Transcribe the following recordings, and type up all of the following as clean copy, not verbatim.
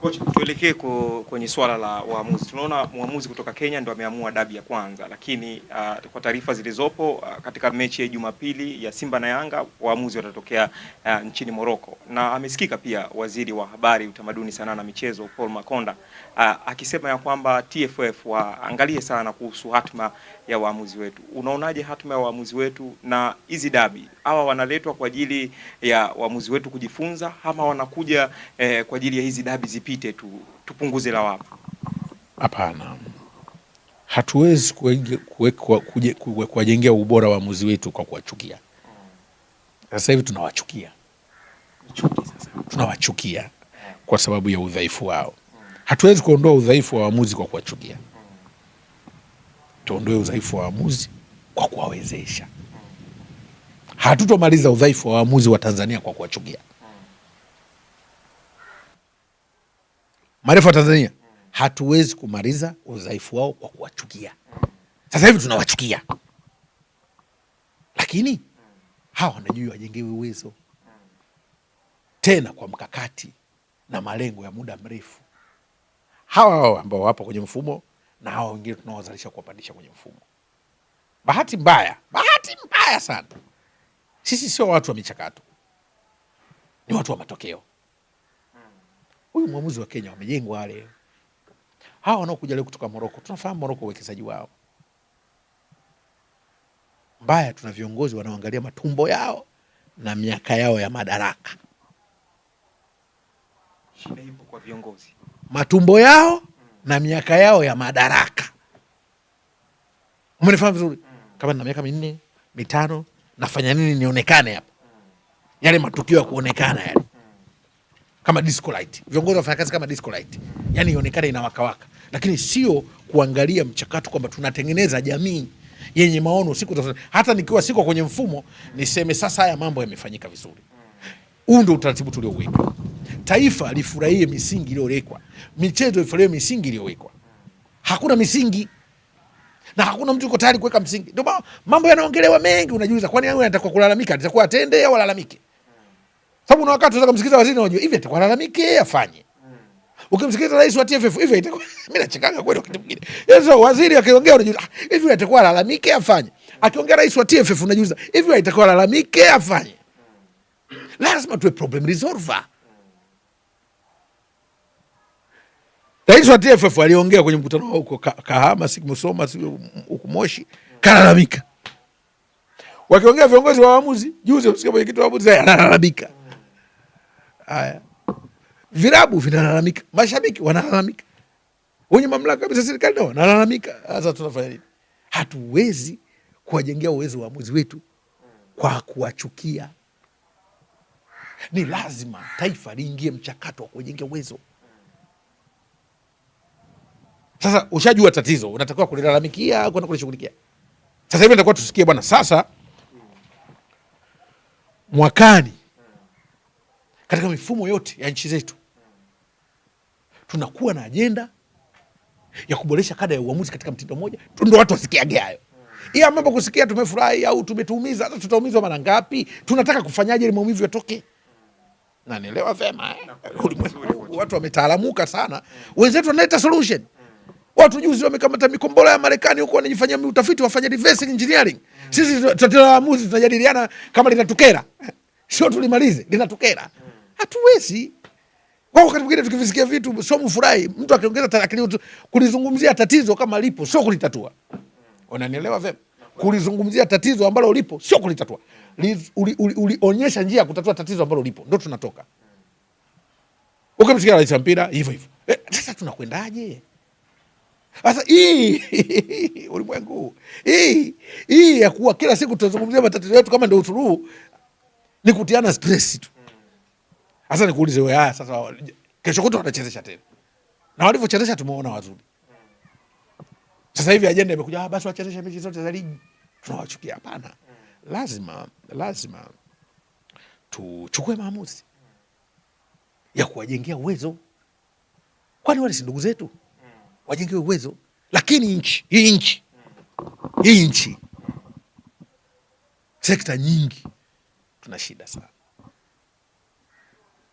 Kocha, tuelekee kwenye swala la waamuzi. Tunaona mwamuzi kutoka Kenya ndo ameamua dabi ya kwanza, lakini kwa taarifa zilizopo katika mechi ya Jumapili ya Simba na Yanga waamuzi watatokea nchini Morocco, na amesikika pia waziri wa habari, utamaduni, sanaa na michezo Paul Makonda akisema ya kwamba TFF waangalie sana kuhusu hatma ya waamuzi wetu. Unaonaje hatma ya waamuzi wetu na hizi dabi? Hawa wanaletwa kwa ajili ya waamuzi wetu kujifunza ama wanakuja kwa ajili ya hizi dabi zipite tu tupunguze lawama? Hapana, hatuwezi kuwajengea ubora waamuzi wetu kwa kuwachukia. Sasa hivi tunawachukia kwa sababu ya udhaifu wao. Hatuwezi kuondoa udhaifu wa waamuzi kwa kuwachukia. Tuondoe udhaifu wa waamuzi kwa kuwawezesha. Hatutomaliza udhaifu wa waamuzi wa Tanzania kwa kuwachukia. Marefu wa Tanzania hatuwezi kumaliza udhaifu wao kwa kuwachukia. Sasa hivi tunawachukia, lakini hawa wanajua wajengewe uwezo tena kwa mkakati na malengo ya muda mrefu. Hawa ambao wapo kwenye mfumo na hawa wengine tunawazalisha kuwapandisha kwenye mfumo. Bahati mbaya sana, sisi sio watu wa michakato, ni watu wa matokeo. Huyu mwamuzi wa Kenya wamejengwa wale. Hawa wanaokuja leo kutoka Morocco, tunafahamu Morocco uwekezaji wao. Mbaya tuna viongozi wanaoangalia matumbo yao na miaka yao ya madaraka. Shida ipo kwa viongozi. Matumbo yao na miaka yao ya madaraka. Umenifahamu vizuri? Kama nina miaka 4, 5, nafanya nini nionekane hapa? Yale matukio ya kuonekana yale. Kama disco light. Viongozi wafanya kazi kama disco light. Yaani ionekane inawaka. Lakini sio kuangalia mchakato kwamba tunatengeneza jamii yenye maono siku hata nikiwa siko kwenye mfumo niseme sasa haya mambo yamefanyika vizuri. Huu ndio utaratibu tulioweka. Taifa lifurahie misingi iliyowekwa. Michezo ifurahie misingi iliyowekwa. Hakuna misingi na hakuna mtu yuko tayari kuweka msingi. Ndio mambo yanaongelewa mengi, unajiuliza kwani yeye anataka kulalamika, atakuwa atende au alalamike? Sababu una wakati unataka kumsikiza waziri unajua hivi atakuwa alalamike afanye. Ukimsikiza rais wa TFF hivi itakuwa mimi nachekanga kweli wakati mwingine. Yeso waziri akiongea unajua hivi atakuwa alalamike afanye. Akiongea rais wa TFF unajiuliza hivi atakuwa alalamike afanye. Lazima tuwe problem resolver. Rais wa TFF aliongea kwenye mkutano wao huko Kahama, Musoma, huko Moshi, kalalamika. Wakiongea viongozi wa waamuzi, juzi usikia mwenyekiti wa waamuzi analalamika. Haya. Virabu vinalalamika, mashabiki wanalalamika. Wenye mamlaka kabisa serikali nao wanalalamika. Sasa tunafanya nini? Hatuwezi kuwajengea uwezo wa waamuzi wetu kwa kuwachukia. Ni lazima taifa liingie mchakato wa kuwajengea uwezo. Sasa ushajua tatizo, unatakiwa kulilalamikia au kwenda kulishughulikia. Sasa hivi nitakuwa tusikie bwana, sasa mwakani katika mifumo yote ya nchi zetu tunakuwa na ajenda ya kuboresha kada ya uamuzi katika mtindo mmoja. Ndio watu wasikiage hayo. Hii mambo kusikia tumefurahi au tumetuumiza, hata tutaumizwa mara ngapi? Tunataka kufanyaje ili maumivu yatoke? Na nielewa vema watu wametaalamuka sana. Wenzetu wanaleta solution. Watu juzi wamekamata mikombola ya Marekani huko wanajifanyia utafiti wafanya reverse engineering. Sisi tutatoa waamuzi tunajadiliana kama linatukera. Sio tulimalize, linatukera. Hatuwezi. Wao wakati mwingine tukivisikia vitu sio mfurahi, mtu akiongeza kulizungumzia tatizo kama lipo sio kulitatua. Unanielewa vema? Kulizungumzia tatizo ambalo lipo sio kulitatua. Ulionyesha njia ya kutatua tatizo ambalo lipo. Ndio tunatoka. Ukimsikia rais wa mpira hivyo hivyo. Sasa tunakwendaje? Sasa hii ulimwengu hii ya kuwa kila siku tutazungumzia matatizo yetu kama ndio usuluhu ni kutiana stress tu. Sasa nikuulize wewe, sasa kesho kutwa watachezesha tena. Na walivyochezesha tumeona wazuri. Sasa hivi ajenda imekuja basi wachezeshe mechi zote za ligi. Tunawachukia? Hapana. Lazima tuchukue maamuzi ya kuwajengea uwezo. Kwani wale si ndugu zetu? Wajengewe uwezo. Lakini hii nchi sekta nyingi tuna shida sana.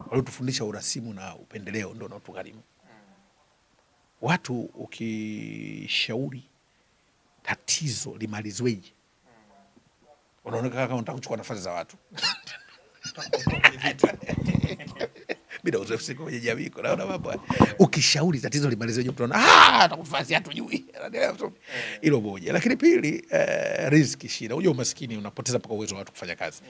waliotufundisha urasimu na upendeleo ndio unaotugharimu. Watu ukishauri tatizo limalizweje, unaonekana kama unataka kuchukua nafasi za watu. Bila uzoefu kwenye jamii unaona mambo. Ukishauri tatizo limalizweje, mtu anaona atakufasi hatujui. Hilo moja. Lakini pili, riziki shida. Unajua umaskini unapoteza mpaka uwezo wa watu kufanya kazi.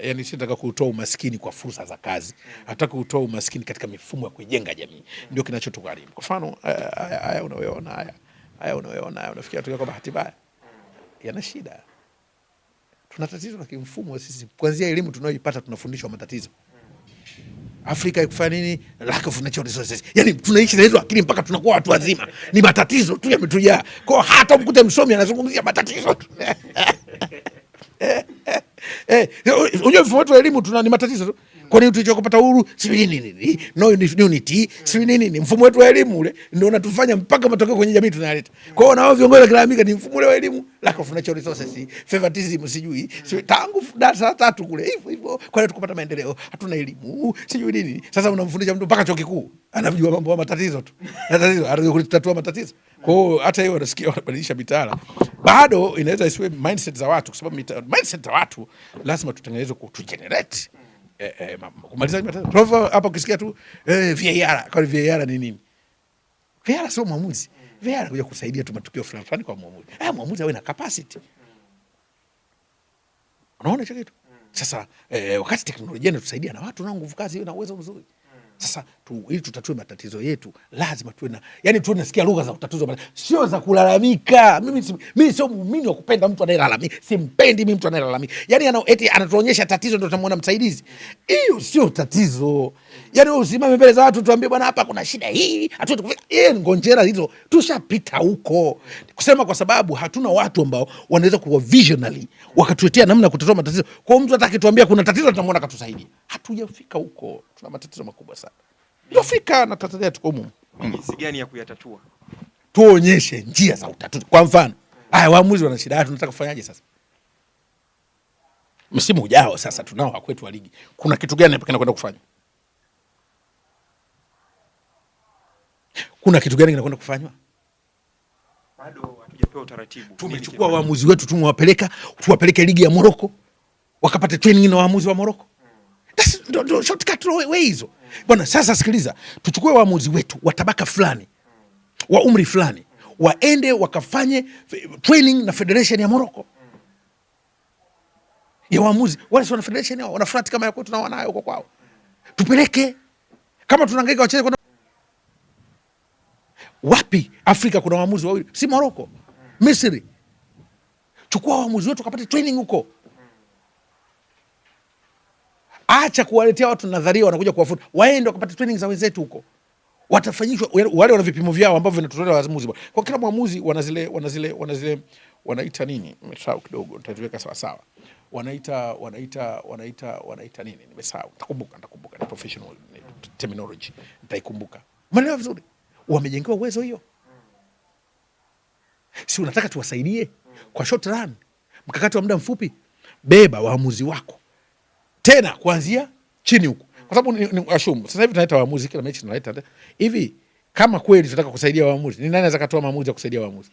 Yani sitaka kutoa umaskini kwa fursa za kazi. Nataka kutoa umaskini katika mifumo ya kujenga jamii. Ndio kinachotugharimu. Kwa mfano haya unayoona unafikiria tu kwa bahati mbaya. Yana shida. Tuna tatizo la kimfumo sisi. Kuanzia elimu tunayoipata tunafundishwa matatizo. Afrika ikufanya nini? Lack of natural resources. Yani tunaishi na hizo akili mpaka tunakuwa watu wazima. Ni matatizo tu yametujaa. Kwa hata mkute msomi anazungumzia matatizo tu. Unajua mfumo wetu wa elimu ni matatizo tu. Kwa nini tulichopata uhuru? Sisi nini? No unity, sisi nini? Mfumo wetu wa elimu ule ndio unatufanya mpaka matokeo kwenye jamii tunayaleta. Kwa hiyo nao viongozi wakilalamika ni mfumo ule wa elimu, lack of natural resources, favoritism sijui. Tangu darasa 3 kule hivyo. Kwa hiyo tukapata maendeleo, hatuna elimu, sijui nini. Sasa unamfundisha mtu mpaka chuo kikuu, anajua mambo ya matatizo tu. Matatizo, anataka kutatua matatizo. Kwa hiyo hata hiyo wanasikia wanabadilisha mitaala. Bado inaweza isiwe mindset za watu, kwa sababu mindset za watu lazima tutengeneze kutugenerate. Kumaliza matatizo. Hapa ukisikia tu VAR, kwa VAR ni nini? VAR sio mwamuzi. VAR kuja kusaidia tu matukio fulani kwa mwamuzi. Mwamuzi awe na capacity. Unaona hicho kitu? Sasa wakati teknolojia inatusaidia na watu na nguvu kazi na uwezo mzuri. Sasa ili tutatue matatizo yetu lazima tuwe na, yani tuwe nasikia lugha za utatuzi, sio za kulalamika. Mimi sio muumini wa kupenda mtu anayelalamika. Simpendi mimi mtu anayelalamika. Yani eti anatuonyesha tatizo ndio tutamwona msaidizi. Hiyo sio tatizo. Yani wewe usimame mbele za watu tuambie bwana hapa kuna shida hii, hatuwezi kufika. Ngonjera hizo tushapita huko. Kusema kwa sababu hatuna watu ambao wanaweza kuwa visionary wakatuletea namna ya kutatua matatizo. Kwa mtu atakituambia kuna tatizo tutamwona katusaidia. Hatujafika huko. Tuna matatizo makubwa sana. Afrika na Tanzania tuko humu. Jinsi gani ya kuyatatua? Tuonyeshe njia za utatuzi. Kwa mfano, waamuzi wana shida, tunataka kufanyaje sasa? Msimu ujao sasa tunao wa kwetu wa ligi. Kuna kitu gani hapa kinakwenda kufanywa? Kuna kitu gani kinakwenda kufanywa? Bado hatujapewa utaratibu. Tumechukua waamuzi wetu tuwapeleke ligi ya Morocco. Wakapata training na waamuzi wa Morocco. Ndio shortcut way hizo. Bwana sasa sikiliza, tuchukue waamuzi wetu wa tabaka fulani, wa umri fulani, waende wakafanye training na federation ya Morocco. Ya waamuzi, wale sio na federation yao, wana flat kama ya kwetu na wanayo huko kwao. Tupeleke kama tunahangaika wacheze kwa wapi? Afrika kuna waamuzi wawili, si Morocco, Misri. Chukua waamuzi wetu wakapate training huko. Acha kuwaletea watu nadharia wanakuja kuwafuta. Waende wakapata training za wenzetu huko. Watafanyishwa wale wana vipimo vyao ambavyo vinatolewa waamuzi. Kwa kila mwamuzi wanaita nini? Nimesahau kidogo, nitaiweka sawa sawa. Wanaita nini? Nimesahau. Nitakumbuka. Ni professional terminology. Nitaikumbuka. Umeelewa vizuri? Wamejengewa uwezo hiyo. Si unataka tuwasaidie kwa short run, mkakati wa muda mfupi? Beba waamuzi wako. Tena kuanzia chini huko. Kwa sababu ni assume sasa hivi tunaleta waamuzi kila mechi tunaleta. Hivi kama kweli tunataka kusaidia waamuzi, ni nani anaweza katoa maamuzi ya kusaidia waamuzi?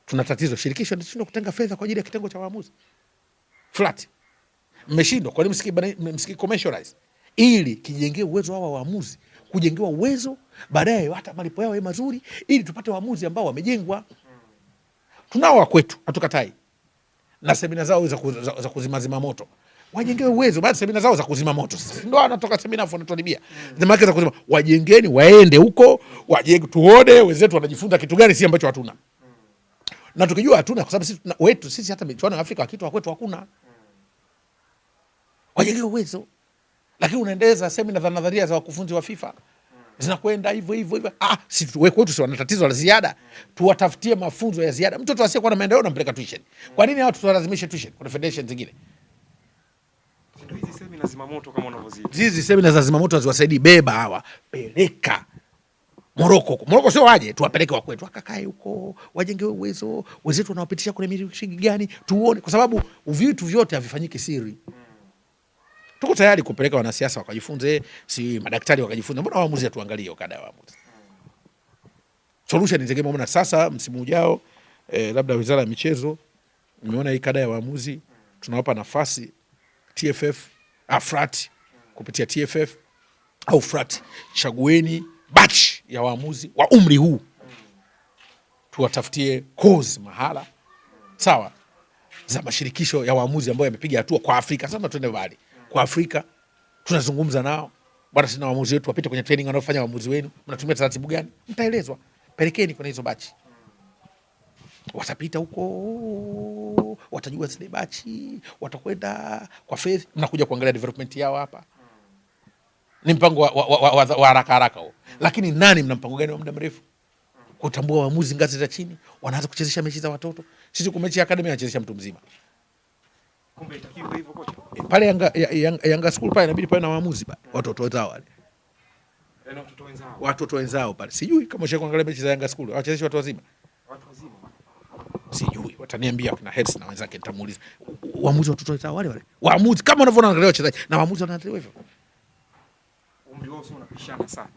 Tuna tatizo, shirikisho linashindwa kutenga fedha kwa ajili ya kitengo cha waamuzi. Flat. Mmeshindwa, kwa nini msiki commercialize? Ili kijengee uwezo wa waamuzi, kujengewa uwezo baadaye hata malipo yao yawe mazuri ili tupate waamuzi ambao wamejengwa. Tunao wa kwetu, hatukatai. Na semina zao za kuzima moto. Wajengewe uwezo, baada semina zao za kuzima moto. Ndio wanatoka semina afu wanatonibia. Zima za kuzima. Wajengeni waende huko, wajenge tuone wenzetu wanajifunza kitu gani si ambacho hatuna. Na tukijua hatuna kwa sababu sisi hata michuano ya Afrika kitu kwetu hakuna. Wajengewe uwezo. Lakini unaendeleza semina za nadharia za wakufunzi wa FIFA. Zinakwenda hivyo. Si wetu si wana tatizo la ziada. Tuwatafutie mafunzo ya ziada. Mtoto asiyekuwa na maendeleo unampeleka tuition. Kwa nini watu tuwalazimishe tuition? Kuna federation zingine. Hizi semina za zimamoto kama unavyozidi. Hizi semina za zimamoto haziwasaidii. Beba hawa, peleka Morocco. Morocco sio waje, tuwapeleke wa kwetu. Wakakae huko, wajengewe uwezo. Wenzetu wanawapitisha kwenye mirishigi gani? Tuone kwa sababu vitu vyote havifanyiki siri. Tuko tayari kupeleka wanasiasa wakajifunze, si madaktari wakajifunze. Mbona waamuzi atuangalie kada ya waamuzi? Solution nitegemea mbona sasa msimu ujao labda Wizara ya Michezo nimeona hii kada ya waamuzi tunawapa nafasi TFF, FRAT kupitia TFF au FRAT, chagueni batch ya waamuzi wa umri huu, tuwatafutie course mahala sawa za mashirikisho ya waamuzi ambayo yamepiga hatua kwa Afrika. Sasa tuende mbali kwa Afrika, tunazungumza nao bwana, sina waamuzi wetu wapite kwenye training wanaofanya waamuzi wenu, mnatumia taratibu gani? Mtaelezwa, pelekeni kwenye hizo bachi, watapita huko, watajua zile bachi, watakwenda kwa faith, mnakuja kuangalia development yao hapa. Ni mpango wa haraka haraka huo, lakini nani mna mpango gani wa muda mrefu kutambua waamuzi ngazi za chini wanaanza kuchezesha mechi za watoto? Sisi kwa mechi ya academy anachezesha mtu mzima. Kumbe itakiwa hivyo kocha. Pale Yanga School pale inabidi pale na waamuzi pale. Watoto wenzao wale. Watoto wenzao pale. Sijui kama ushawahi kuangalia mechi za Yanga School, wachezesha watu wazima. Watu wazima. Sijui, wataniambia kuna heads na wenzake, nitamuuliza. Waamuzi watoto wenzao wale wale. Waamuzi kama unavyoona angalia wachezaji na waamuzi wanaangalia hivyo. Umri wao sio unapishana sana.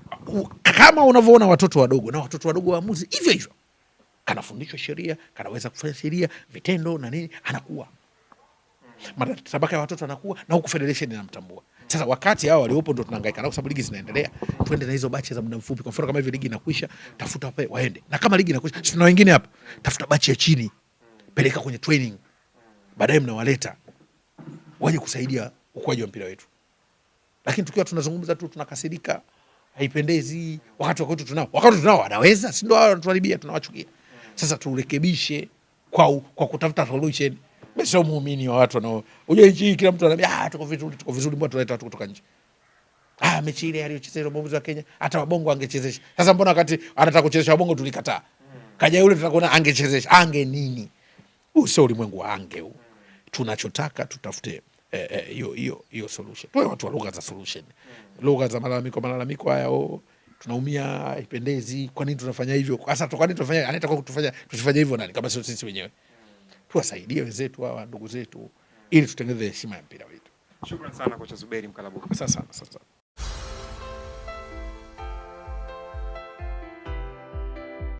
Kama unavyoona watoto wadogo na watoto wadogo waamuzi hivyo hivyo. Kanafundishwa sheria, kanaweza kufanya sheria, vitendo na nini, anakuwa. Tabaka ya watoto anakuwa na huku federation inamtambua. Sasa wakati hao waliopo ndio tunahangaika nao, kwa sababu ligi zinaendelea. Twende na hizo bachi za muda mfupi. Kwa mfano kama hivi ligi inakwisha, tafuta pale waende. Na kama ligi inakwisha, tuna wengine hapa. Tafuta bachi ya chini. Peleka kwenye training. Baadaye mnawaleta waje kusaidia ukuaji wa mpira wetu. Lakini tukiwa tunazungumza tu tunakasirika, haipendezi. Wakati tunao wanaweza, si ndio? Hao wanatuharibia, tunawachukia. Sasa turekebishe kwa kutafuta solution. Mimi sio muumini wa watu wanao. Unajua hichi kila mtu ananiambia tuko vizuri, mbona tunaleta watu kutoka nje? Mechi ile aliyochezea mwamuzi wa Kenya hata wabongo angechezesha. Sasa mbona wakati anataka kuchezesha wabongo tulikataa? Kaja yule tutakuona angechezesha. Ange nini? Huu sio ulimwengu wa ange huu. Tunachotaka tutafute hiyo solution. Tuwe watu wa lugha za solution. Lugha za malalamiko haya tunaumia, haipendezi. Kwa nini tunafanya hivyo? Sasa kwa nini tunafanya? Anataka kutufanya tusifanye hivyo nani kama sio sisi wenyewe? Tuwasaidie wenzetu hawa ndugu zetu ili tutengeneze heshima ya mpira wetu. Shukrani sana kocha Zuberi Mkalabuka. Sasa